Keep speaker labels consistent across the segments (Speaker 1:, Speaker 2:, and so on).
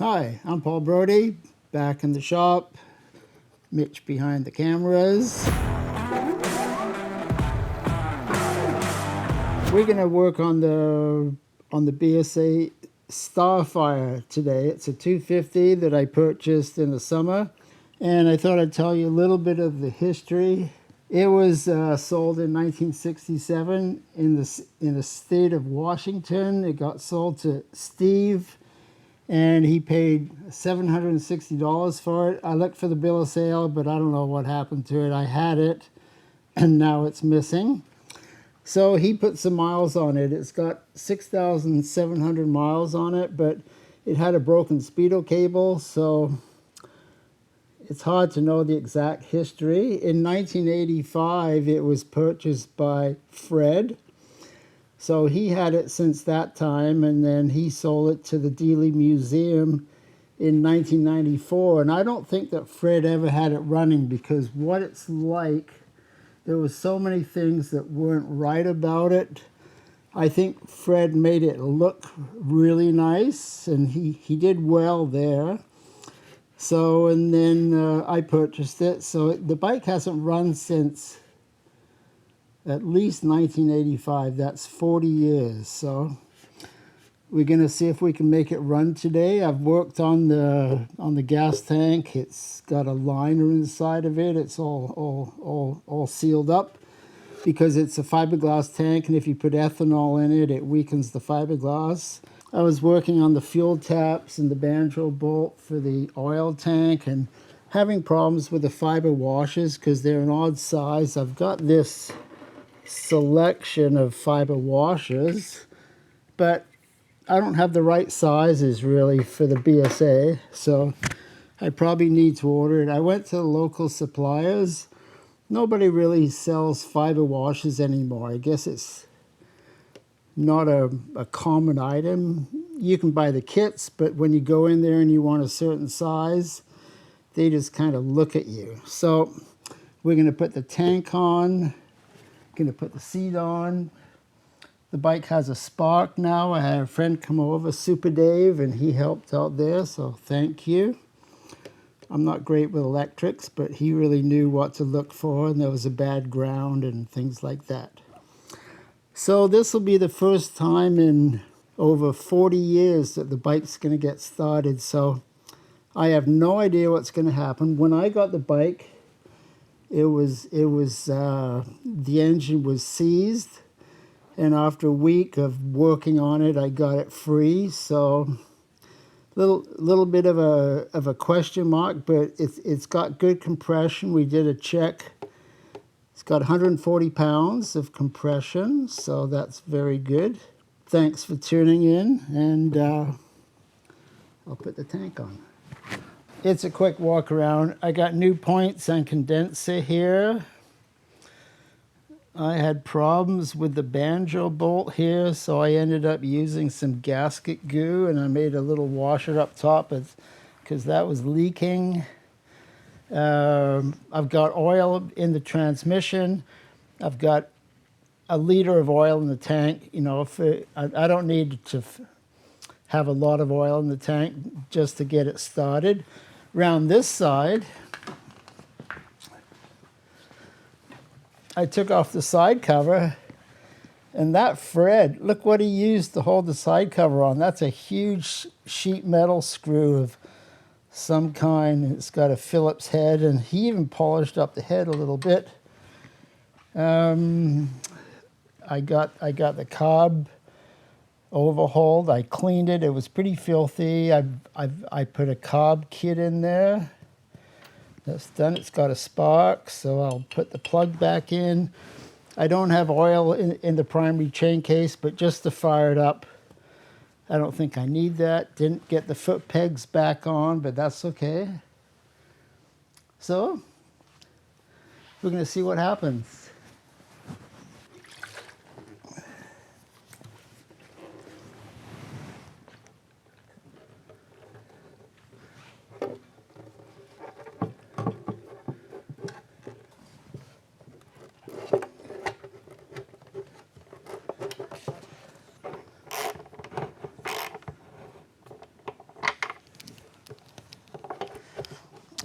Speaker 1: Hi, I'm Paul Brodie, back in the shop. Mitch behind the cameras. We're going to work on the BSA Starfire today. It's a 250 that I purchased in the summer, and I thought I'd tell you a little bit of the history. It was sold in 1967 in the state of Washington. It got sold to Steve, and he paid $760 for it. I looked for the bill of sale, but I don't know what happened to it. I had it, and now it's missing. So he put some miles on it. It's got 6,700 miles on it, but it had a broken speedo cable, so it's hard to know the exact history. In 1985, it was purchased by Fred. So he had it since that time, and then he sold it to the Dealey Museum in 1994. And I don't think that Fred ever had it running, because what it's like, there was so many things that weren't right about it. I think Fred made it look really nice, and he did well there. So, and then I purchased it. So the bike hasn't run since at least 1985. That's 40 years. So we're going to see if we can make it run today. I've worked on the gas tank. It's got a liner inside of it. It's all sealed up because it's a fiberglass tank, and if you put ethanol in it, it weakens the fiberglass. I was working on the fuel taps and the banjo bolt for the oil tank, and having problems with the fiber washers because they're an odd size. I've got this selection of fiber washers, but I don't have the right sizes really for the BSA, so I probably need to order it. I went to the local suppliers. Nobody really sells fiber washers anymore. I guess it's not a common item. You can buy the kits, but when you go in there and you want a certain size, they just kind of look at you. So we're going to put the tank on, going to put the seat on. The bike has a spark now. I had a friend come over, Super Dave, and he helped out there, so thank you. I'm not great with electrics, but he really knew what to look for, and there was a bad ground and things like that. So this will be the first time in over 40 years that the bike's going to get started, so I have no idea what's going to happen. When I got the bike, the engine was seized, and after a week of working on it, I got it free. So little bit of a question mark, but it's got good compression. We did a check. It's got 140 pounds of compression, so that's very good. Thanks for tuning in, and I'll put the tank on. It's a quick walk around. I got new points on condenser here. I had problems with the banjo bolt here, so I ended up using some gasket goo, and I made a little washer up top because that was leaking. I've got oil in the transmission. I've got a liter of oil in the tank. You know, I don't need to have a lot of oil in the tank just to get it started. Around this side, I took off the side cover, and that Fred, look what he used to hold the side cover on. That's a huge sheet metal screw of some kind. It's got a Phillips head, and he even polished up the head a little bit. I got the carb overhauled. I cleaned it. It was pretty filthy. I put a carb kit in there. That's done. It's got a spark, so I'll put the plug back in. I don't have oil in the primary chain case, but just to fire it up, I don't think I need that. Didn't get the foot pegs back on, but that's okay. So we're going to see what happens.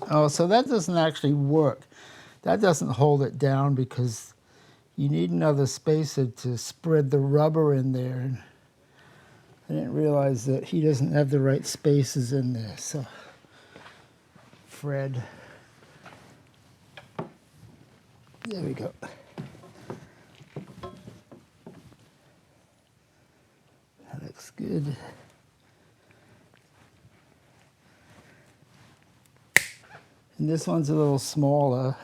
Speaker 1: Oh, so that doesn't actually work. That doesn't hold it down because you need another spacer to spread the rubber in there. And I didn't realize that he doesn't have the right spaces in there. So, Fred. There we go. That looks good. And this one's a little smaller,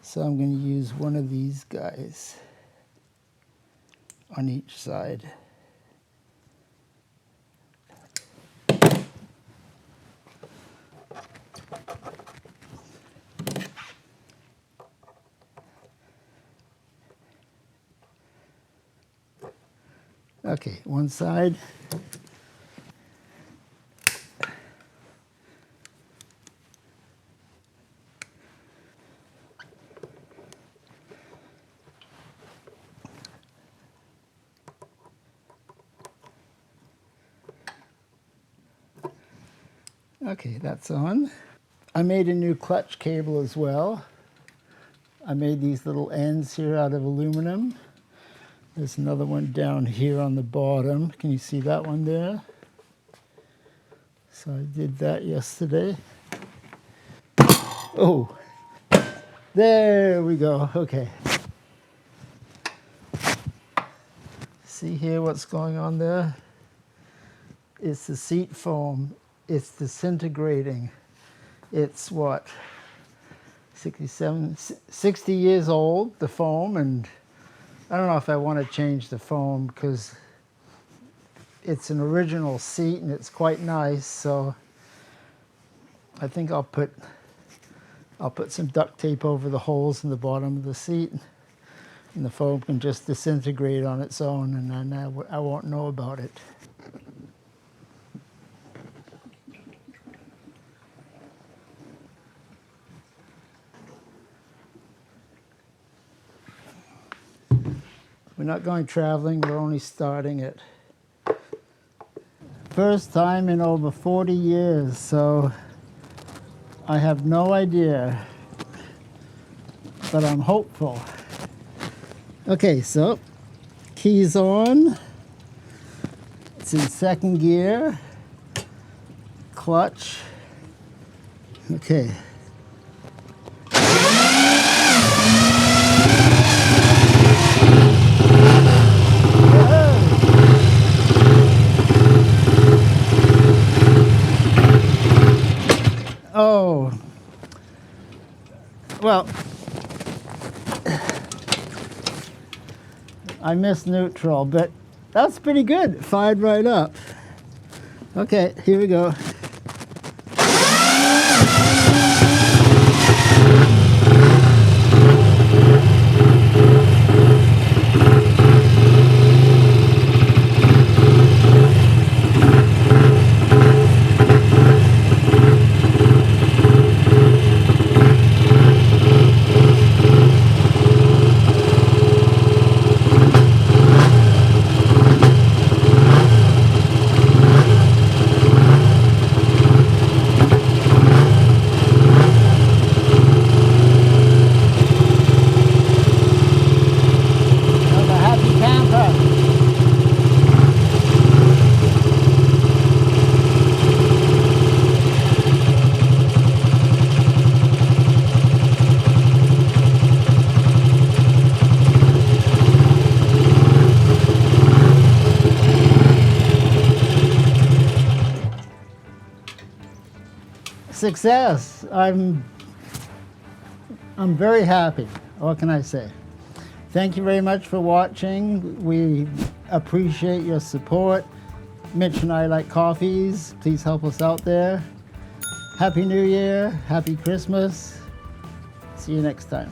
Speaker 1: so I'm going to use one of these guys on each side. Okay, one side. Okay, that's on. I made a new clutch cable as well. I made these little ends here out of aluminum. There's another one down here on the bottom. Can you see that one there? So I did that yesterday. Oh, there we go. Okay. See here what's going on there? It's the seat foam. It's disintegrating. It's what, 60 years old, the foam, and I don't know if I want to change the foam because it's an original seat and it's quite nice, so I think I'll put some duct tape over the holes in the bottom of the seat, and the foam can just disintegrate on its own, and then I won't know about it. We're not going traveling, we're only starting it. First time in over 40 years, so I have no idea, but I'm hopeful. Okay, so keys on. It's in second gear. Clutch. Okay. Oh, well, I missed neutral, but that's pretty good. It fired right up. Okay, here we go. Success. I'm very happy. What can I say? Thank you very much for watching. We appreciate your support. Mitch and I like coffees. Please help us out there. Happy New Year. Happy Christmas. See you next time.